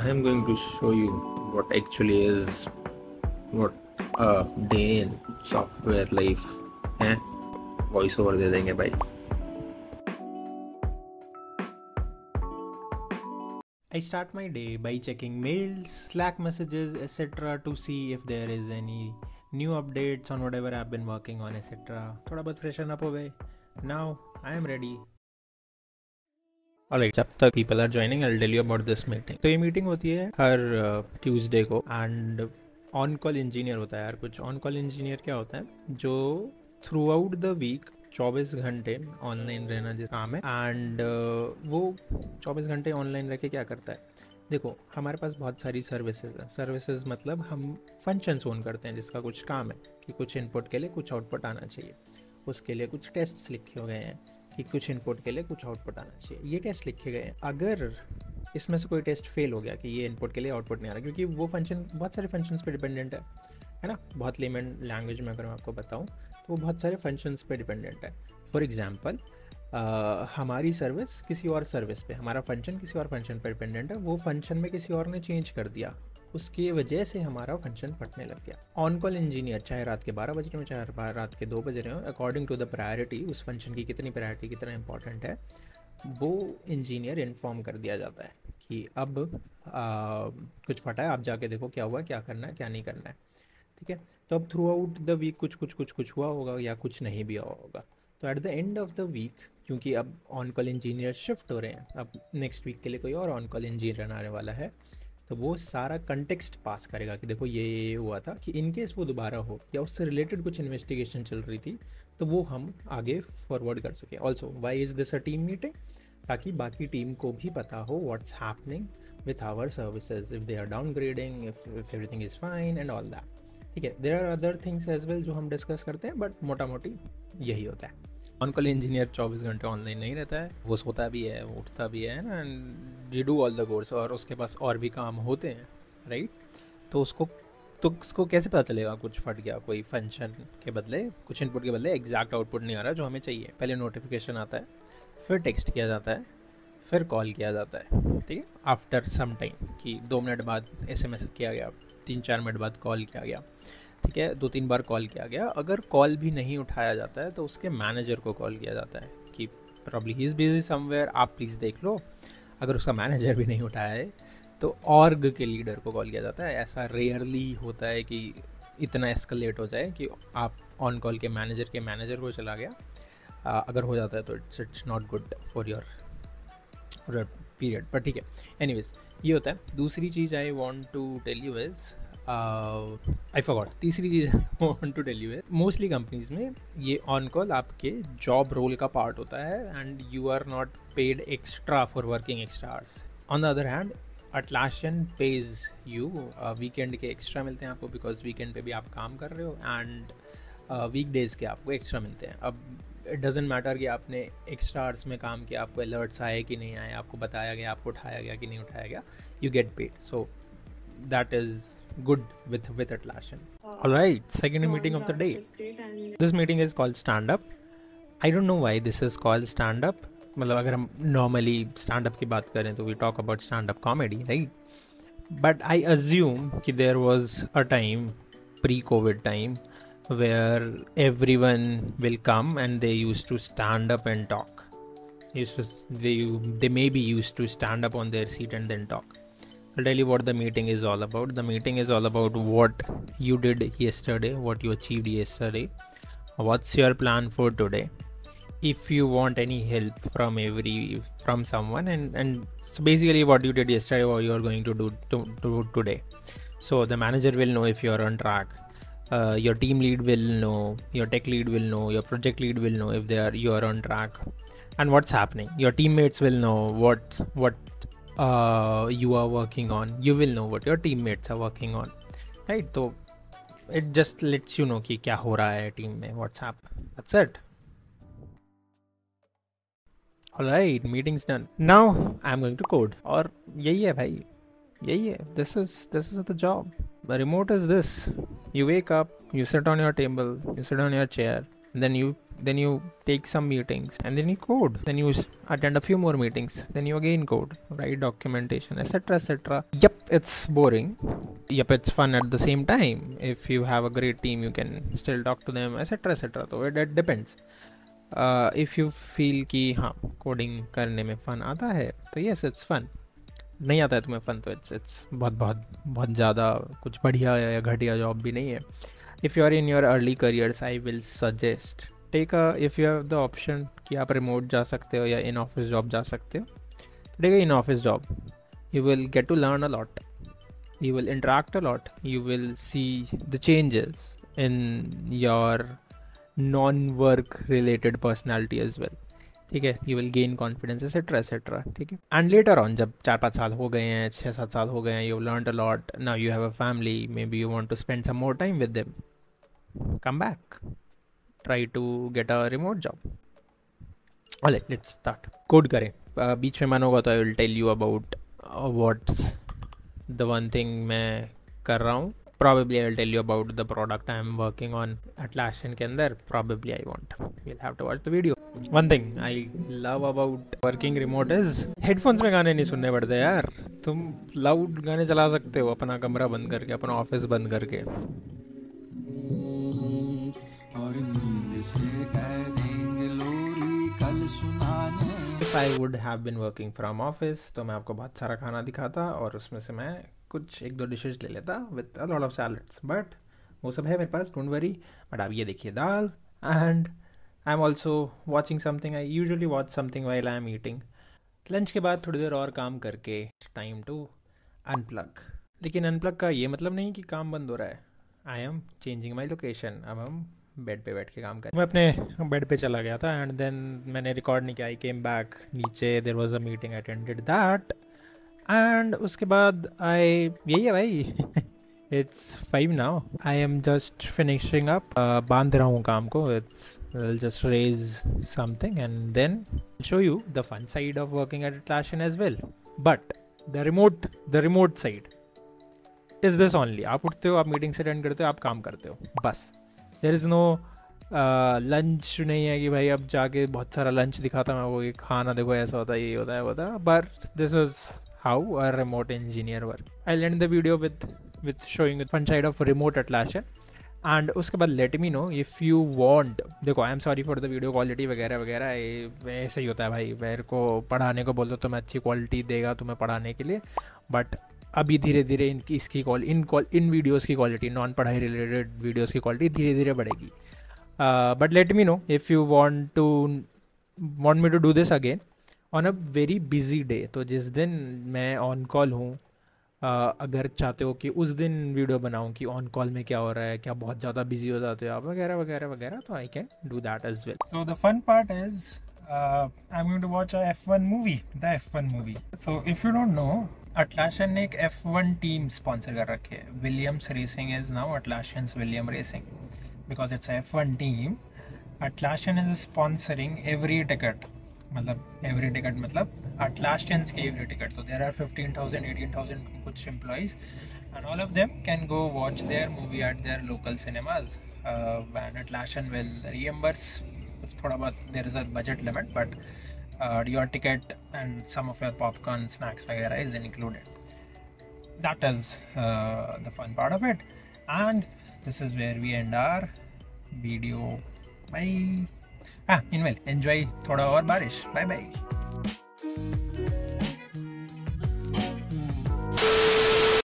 I am going to show you what actually is what a day in software life है. Voice over दे देंगे भाई. I start my day by checking mails, Slack messages, etc. to see if there is any new updates on whatever I've been working on, etc. थोड़ा बहुत freshen up हो गए. Now I am ready. Alright, जब तक people are joining, I'll tell you about this meeting. तो ये meeting होती है हर Tuesday को and on call engineer होता है यार. कुछ on call engineer क्या होता है जो throughout the week 24 घंटे ऑनलाइन रहना जो काम है एंड वो 24 घंटे ऑनलाइन रह के क्या करता है. देखो हमारे पास बहुत सारी सर्विसेज हैं. सर्विसेज मतलब हम फंक्शंस ओन करते हैं जिसका कुछ काम है कि कुछ इनपुट के लिए कुछ आउटपुट आना चाहिए. उसके लिए कुछ टेस्ट्स लिखे हुए हैं कि कुछ इनपुट के लिए कुछ आउटपुट आना चाहिए. ये टेस्ट लिखे गए हैं. अगर इसमें से कोई टेस्ट फेल हो गया कि ये इनपुट के लिए आउटपुट नहीं आ रहा, क्योंकि वो फंक्शन बहुत सारे फंक्शंस पे डिपेंडेंट है ना. बहुत लेमन लैंग्वेज में अगर मैं आपको बताऊं तो वो बहुत सारे फंक्शंस पे डिपेंडेंट है. फॉर एग्जांपल हमारी सर्विस किसी और सर्विस पे, हमारा फंक्शन किसी और फंक्शन पे डिपेंडेंट है. वो फंक्शन में किसी और ने चेंज कर दिया, उसकी वजह से हमारा फंक्शन फटने लग गया. ऑन कॉल इंजीनियर चाहे रात के 12 बज रहे हो चाहे रात के 2 बज रहे हो, अकॉर्डिंग टू द प्रायोरिटी, उस फंक्शन की कितनी प्रायोरिटी कितना इंपॉर्टेंट है, वो इंजीनियर इन्फॉर्म कर दिया जाता है कि अब कुछ फटा है, आप जाके देखो क्या हुआ, क्या करना है क्या नहीं करना है. ठीक है. तो अब थ्रू आउट द वीक कुछ हुआ होगा या कुछ नहीं भी हुआ होगा. तो at the end of the week, क्योंकि अब ऑन कॉल इंजीनियर शिफ्ट हो रहे हैं, अब नेक्स्ट वीक के लिए कोई और ऑन कॉल इंजीनियर आने वाला है, तो वो सारा कंटेक्स्ट पास करेगा कि देखो ये हुआ था, कि इन केस वो दोबारा हो या उससे रिलेटेड कुछ इन्वेस्टिगेशन चल रही थी तो वो हम आगे फॉरवर्ड कर सकें. Also why is this a team meeting, ताकि बाकी टीम को भी पता हो what's happening with our services, if they are downgrading, if everything is fine and all that. ठीक है. There are other things as well जो हम डिस्कस करते हैं, बट मोटा मोटी यही होता है. ऑन कॉल इंजीनियर 24 घंटे ऑनलाइन नहीं रहता है. वो सोता भी है, वो उठता भी है ना, and you do all the course, और उसके पास और भी काम होते हैं, राइट. तो उसको कैसे पता चलेगा कुछ फट गया, कोई फंक्शन के बदले, कुछ इनपुट के बदले एग्जैक्ट आउटपुट नहीं आ रहा जो हमें चाहिए. पहले नोटिफिकेशन आता है, फिर टेक्स्ट किया जाता है, फिर कॉल किया जाता है. ठीक है. आफ्टर सम टाइम कि 2 मिनट बाद SMS किया गया, 3-4 मिनट बाद कॉल किया गया. ठीक है. 2-3 बार कॉल किया गया. अगर कॉल भी नहीं उठाया जाता है तो उसके मैनेजर को कॉल किया जाता है कि probably he is busy somewhere, आप प्लीज़ देख लो. अगर उसका मैनेजर भी नहीं उठाया है तो ऑर्ग के लीडर को कॉल किया जाता है. ऐसा रेयरली होता है कि इतना एस्केलेट हो जाए कि आप ऑन कॉल के मैनेजर को चला गया. अगर हो जाता है तो it's not good for your period, पर ठीक है. एनीवेज ये होता है. दूसरी चीज़ I want to tell you is, I forgot. तीसरी चीज़ I want to tell you है, मोस्टली कंपनीज में ये ऑन कॉल आपके जॉब रोल का पार्ट होता है and you are not paid extra for working extra hours. On the other hand Atlassian pays you, weekend के एक्स्ट्रा मिलते हैं आपको, बिकॉज वीकेंड पे भी आप काम कर रहे हो, एंड वीक डेज़ के आपको एक्स्ट्रा मिलते हैं. अब इट डजेंट मैटर कि आपने एक्स्ट्रा आवर्स में काम किया, आपको अलर्ट्स आए कि नहीं आए, आपको बताया गया, आपको उठाया गया कि नहीं उठाया गया, you get paid. So that is good with Atlassian. All right, second meeting of the day. This meeting is called stand up. I don't know why this is called stand up. मतलब अगर हम normally stand up की बात करें तो we talk about stand up comedy, right? But I assume कि there was a time, pre-COVID time, where everyone will come and they used to stand up and talk. They may be used to stand up on their seat and then talk. I'll tell you what the meeting is all about. The meeting is all about what you did yesterday, what you achieved yesterday, what's your plan for today, if you want any help from someone, and so basically what you did yesterday, what you are going to do today. So the manager will know if you are on track, your team lead will know, your tech lead will know, your project lead will know if you are on track and what's happening. Your teammates will know what you are working on. You will know what your teammates are working on, right? So it just lets you know कि क्या हो रहा है team में, what's up. That's it. Alright, meeting's done. Now I'm going to code. और यही है भाई, यही है. This is the job. The remote is this. You wake up, you sit on your table, you sit on your chair, then you take some meetings, and then you code, then you attend a few more meetings, then you again code, write documentation, etc, etc. Yep, it's boring. Yep, it's fun at the same time. If you have a great team, you can still talk to them, etc, etc. So it depends. If you feel कि हाँ coding करने में फ़न आता है तो yes it's fun. नहीं आता है तुम्हें फ़न तो it's बहुत ज़्यादा कुछ बढ़िया या घटिया जॉब भी नहीं है. If you are in your early careers, I will suggest if you have the option कि आप remote जा सकते हो या in office job जा सकते हो, take a in office job. You will get to learn a lot, you will interact a lot, you will see the changes in your non-work related personality as well. ठीक है, you will gain confidence, etc etc. ठीक है, and later on जब 4-5 साल हो गए हैं, 6-7 साल हो गए हैं, you learned a lot, now you have a family, maybe you want to spend some more time with them, come back, try to get a remote job. Alright, let's start. Code करें. बीच में मन होगा तो I will tell you about what's the one thing मैं कर रहा हूँ. Probably I will tell you about the product I am working on Atlassian के अंदर. Probably I won't. You'll have to watch the video. One thing I love about working remote is headphones में गाने नहीं सुनने पड़ते यार. तुम loud गाने चला सकते हो अपना कमरा बंद करके, अपना ऑफिस बंद करके. If I would have been working from office तो मैं आपको बहुत सारा खाना दिखाता और उसमें से मैं कुछ 1-2 डिशेज ले लेता with a lot of salads, but वो सब है मेरे पास, don't worry. बट आप ये देखिए दाल, and I'm also watching something. I usually watch something while I'm eating. Lunch के बाद थोड़ी देर और काम करके टाइम टू अनप्लग. लेकिन अनप्लग का ये मतलब नहीं कि काम बंद हो रहा है. I am changing my location. अब हम बेड पे बैठ के काम करें. मैं अपने बेड पे चला गया था एंड देन मैंने रिकॉर्ड नहीं किया. आई केम बैक नीचे, there was a meeting, I attended that and उसके बाद यही है भाई. It's 5 now. I am just finishing up. बांध रहा हूँ काम को. I'll just raise something and then show you the fun side of working at Atlassian as well. But the remote side is this only. आप उठते हो, आप meeting attend करते हो, आप काम करते हो, बस. There is no लंच नहीं है कि भाई अब जाके बहुत सारा लंच दिखाता मैं वो कि खाना देखो ऐसा होता है, ये होता है, वो होता है. But this is how a remote engineer works. I'll end the video with showing the fun side of remote Atlassian. And उसके बाद let me know if you want. देखो I am sorry for the video quality वगैरह वगैरह, ऐसे ही होता है भाई. मेरे को पढ़ाने को बोल दो तो मैं अच्छी क्वालिटी देगा तुम्हें पढ़ाने के लिए, बट अभी धीरे धीरे इन वीडियोज़ की क्वालिटी, नॉन पढ़ाई रिलेटेड वीडियोज़ की क्वालिटी धीरे धीरे बढ़ेगी. But let me know if you want me to do this again on a very busy day. तो जिस दिन मैं ऑन कॉल हूँ, अगर चाहते हो कि उस दिन वीडियो बनाऊं कि ऑन कॉल में क्या हो रहा है, क्या बहुत ज़्यादा बिजी हो जाते हो आप वगैरह वगैरह वगैरह, तो I can do that as well. So the fun part is I am going to watch a F1 movie, the F1 movie. So if you don't know, Atlassian ने एक F1 टीम स्पॉन्सर कर रखी है. Williams racing is now Atlassian's Williams Racing because it's F1 team. Atlassian is sponsoring every ticket. मतलब every ticket मतलब Atlassian's की every ticket. तो there are 15,000 18,000 कुछ employees and all of them can go watch their movie at their local cinemas and Atlassian will reimburse कुछ थोड़ा बहुत. There is a budget limit but your ticket and some of your popcorn snacks वगैरह is included. That is the fun part of it and this is where we end our video. Bye. हाँ, इनवेल enjoy थोड़ा और बारिश. Bye bye.